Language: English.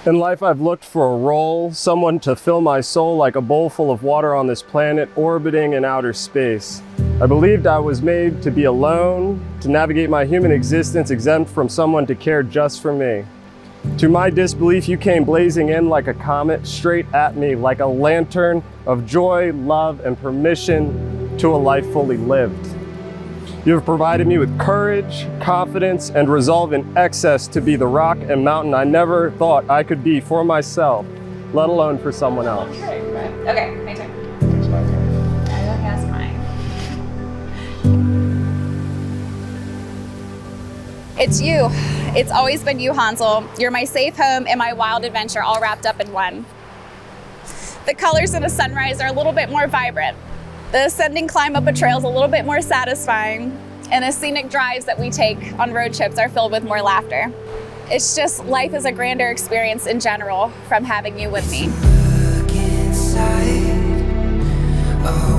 In life, I've looked for a role, someone to fill my soul like a bowl full of water on this planet orbiting in outer space. I believed I was made to be alone, to navigate my human existence exempt from someone to care just for me. To my disbelief, you came blazing in like a comet, straight at me like a lantern of joy, love, and permission to a life fully lived. You have provided me with courage, confidence, and resolve in excess to be the rock and mountain I never thought I could be for myself, let alone for someone else. Okay, my turn. It's my turn. That's mine. It's you. It's always been you, Hansel. You're my safe home and my wild adventure all wrapped up in one. The colors in a sunrise are a little bit more vibrant. The ascending climb up a trail is a little bit more satisfying, and the scenic drives that we take on road trips are filled with more laughter. It's just life is a grander experience in general from having you with me. Look inside. Oh.